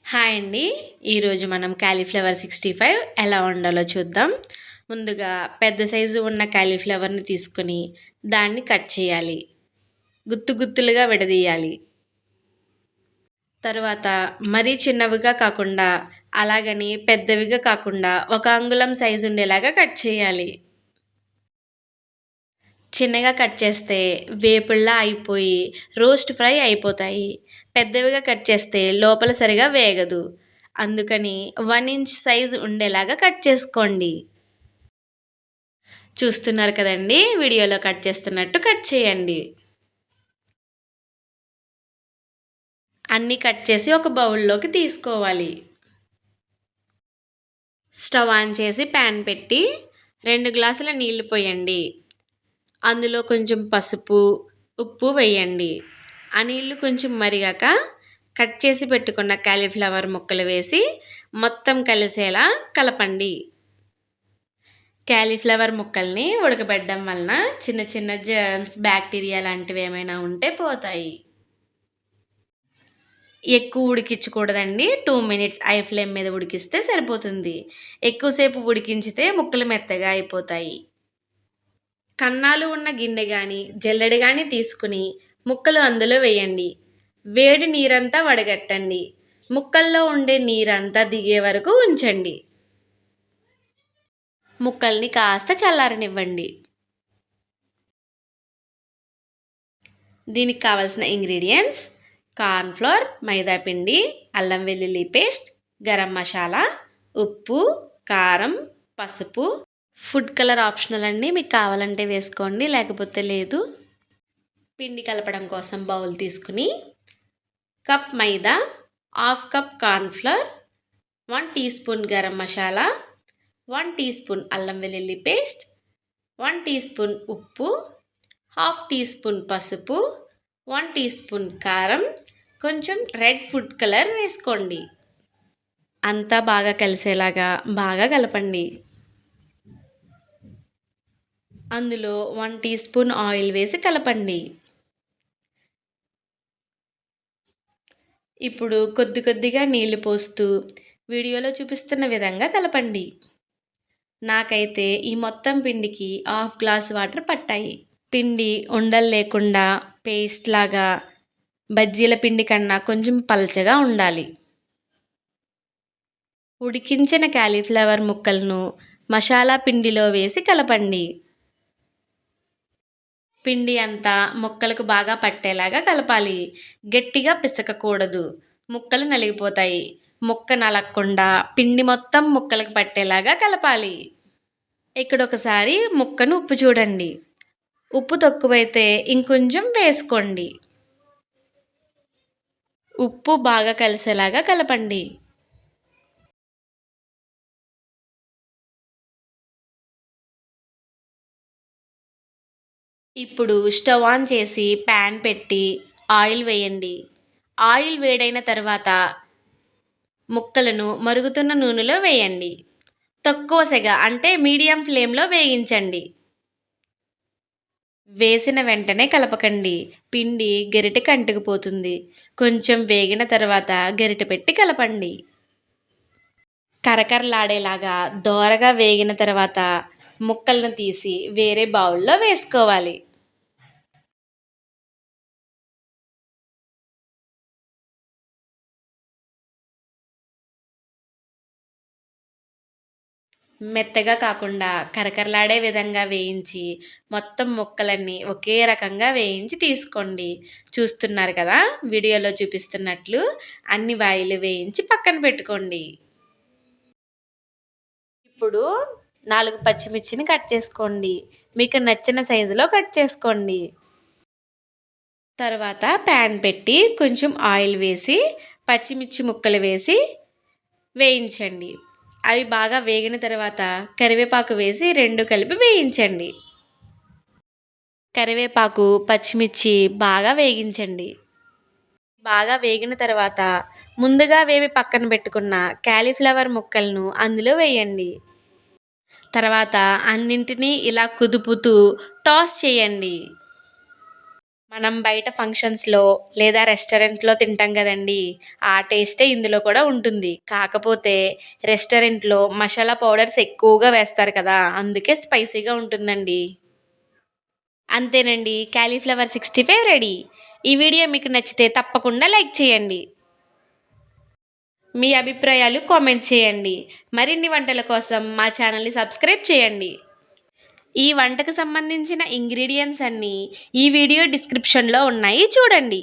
Hi అండి. ఈరోజు మనం కాలీఫ్లవర్ 65 ఎలా వండాలో చూద్దాం. ముందుగా పెద్ద సైజు ఉన్న కాలీఫ్లవర్ని తీసుకొని దాన్ని కట్ చేయాలి. గుత్తులుగా విడదీయాలి. తరువాత మరీ చిన్నవిగా కాకుండా అలాగని పెద్దవిగా కాకుండా ఒక అంగుళం సైజు ఉండేలాగా కట్ చేయాలి. చిన్నగా కట్ చేస్తే వేపుల్లా అయిపోయి రోస్ట్ ఫ్రై అయిపోతాయి. పెద్దవిగా కట్ చేస్తే లోపల సరిగా వేగదు. అందుకని 1 ఇంచ్ సైజు ఉండేలాగా కట్ చేసుకోండి. చూస్తున్నారు కదండీ! వీడియోలో కట్ చేస్తున్నట్టు కట్ చేయండి. అన్నీ కట్ చేసి ఒక బౌల్లోకి తీసుకోవాలి. స్టవ్ ఆన్ చేసి ప్యాన్ పెట్టి 2 గ్లాసుల నీళ్లు పోయండి. అందులో కొంచెం పసుపు, ఉప్పు వేయండి. ఆ నీళ్లు కొంచెం మరిగాక కట్ చేసి పెట్టుకున్న కాలీఫ్లవర్ ముక్కలు వేసి మొత్తం కలిసేలా కలపండి. కాలీఫ్లవర్ ముక్కల్ని ఉడకబెట్టడం వలన చిన్న చిన్న జర్మ్స్, బ్యాక్టీరియా లాంటివి ఏమైనా ఉంటే పోతాయి. ఎక్కువ ఉడికించకూడదండి. 2 మినిట్స్ హై ఫ్లేమ్ మీద ఉడికిస్తే సరిపోతుంది. ఎక్కువసేపు ఉడికించితే ముక్కలు మెత్తగా అయిపోతాయి. కన్నాలు ఉన్న గిన్నె కానీ జల్లెడ కానీ తీసుకుని ముక్కలు అందులో వేయండి. వేడి నీరంతా వడగట్టండి. ముక్కల్లో ఉండే నీరంతా దిగే వరకు ఉంచండి. ముక్కల్ని కాస్త చల్లారనివ్వండి. దీనికి కావలసిన ఇంగ్రీడియంట్స్: కార్న్‌ఫ్లోర్, మైదాపిండి, అల్లం వెల్లుల్లి పేస్ట్, గరం మసాలా, ఉప్పు, కారం, పసుపు. ఫుడ్ కలర్ ఆప్షనల్ అండి. మీకు కావాలంటే వేసుకోండి, లేకపోతే లేదు. పిండి కలపడం కోసం బౌల్ తీసుకుని కప్ మైదా, half cup cornflour, 1 teaspoon garam masala, 1 teaspoon అల్లం వెల్లుల్లి పేస్ట్, 1 టీ స్పూన్ ఉప్పు, హాఫ్ టీ స్పూన్ పసుపు, 1 టీ స్పూన్ కారం, కొంచెం రెడ్ ఫుడ్ కలర్ వేసుకోండి. అంతా బాగా కలిసేలాగా బాగా కలపండి. అందులో 1 టీ స్పూన్ ఆయిల్ వేసి కలపండి. ఇప్పుడు కొద్దిగా నీళ్లు పోస్తూ వీడియోలో చూపిస్తున్న విధంగా కలపండి. నాకైతే ఈ మొత్తం పిండికి హాఫ్ గ్లాస్ వాటర్ పట్టాయి. పిండి ఉండలు లేకుండా పేస్ట్ లాగా బజ్జీల పిండి కన్నా కొంచెం పల్చగా ఉండాలి. ఉడికించిన కాలీఫ్లవర్ ముక్కలను మసాలా పిండిలో వేసి కలపండి. పిండి అంతా ముక్కలకు బాగా పట్టేలాగా కలపాలి. గట్టిగా పిసకకూడదు, ముక్కలు నలిగిపోతాయి. ముక్క నలగకుండా పిండి మొత్తం ముక్కలకు పట్టేలాగా కలపాలి. ఇక్కడ ఒకసారి ముక్కను ఉప్పు చూడండి. ఉప్పు తక్కువైతే ఇంకొంచెం వేసుకోండి. ఉప్పు బాగా కలిసేలాగా కలపండి. ఇప్పుడు స్టవ్ ఆన్ చేసి ప్యాన్ పెట్టి ఆయిల్ వేయండి. ఆయిల్ వేడైన తర్వాత ముక్కలను మరుగుతున్న నూనెలో వేయండి. తక్కువ సెగ అంటే మీడియం ఫ్లేమ్లో వేయించండి. వేసిన వెంటనే కలపకండి. పిండి గరిటెకి అంటుకుపోతుంది. కొంచెం వేగిన తర్వాత గరిటె పెట్టి కలపండి. కరకరలాడేలాగా దోరగా వేగిన తర్వాత ముక్కలను తీసి వేరే బౌల్లో వేసుకోవాలి. మెత్తగా కాకుండా కరకరలాడే విధంగా వేయించి మొత్తం ముక్కలన్నీ ఒకే రకంగా వేయించి తీసుకోండి. చూస్తున్నారు కదా, వీడియోలో చూపిస్తున్నట్లు అన్ని వాయిలు వేయించి పక్కన పెట్టుకోండి. ఇప్పుడు 4 పచ్చిమిర్చిని కట్ చేసుకోండి. మీకు నచ్చిన సైజులో కట్ చేసుకోండి. తర్వాత ప్యాన్ పెట్టి కొంచెం ఆయిల్ వేసి పచ్చిమిర్చి ముక్కలు వేసి వేయించండి. అవి బాగా వేగిన తర్వాత కరివేపాకు వేసి 2 కలిపి వేయించండి. కరివేపాకు, పచ్చిమిర్చి బాగా వేగించండి. బాగా వేగిన తర్వాత ముందుగా వేవి పక్కన పెట్టుకున్న కాలీఫ్లవర్ ముక్కలను అందులో వేయండి. తర్వాత అన్నింటినీ ఇలా కుదుపుతూ టాస్ చేయండి. మనం బయట ఫంక్షన్స్‌లో లేదా రెస్టారెంట్‌లో తింటాం గదండీ! ఆ టేస్టే ఇందులో కూడా ఉంటుంది. కాకపోతే రెస్టారెంట్‌లో మసాలా పౌడర్స్ ఎక్కువగా వేస్తారు కదా! అందుకే స్పైసీగా ఉంటుందండి. అంతేనండి. Cauliflower 65 ready. ఈ వీడియో మీకు నచ్చితే తప్పకుండా లైక్ చేయండి. మీ అభిప్రాయాలు కామెంట్ చేయండి. మరిన్ని వంటల కోసం మా ఛానల్‌ని సబ్స్క్రైబ్ చేయండి. ఈ వంటకు సంబంధించిన ఇంగ్రీడియెంట్స్ అన్నీ ఈ వీడియో డిస్క్రిప్షన్‌లో ఉన్నాయి చూడండి.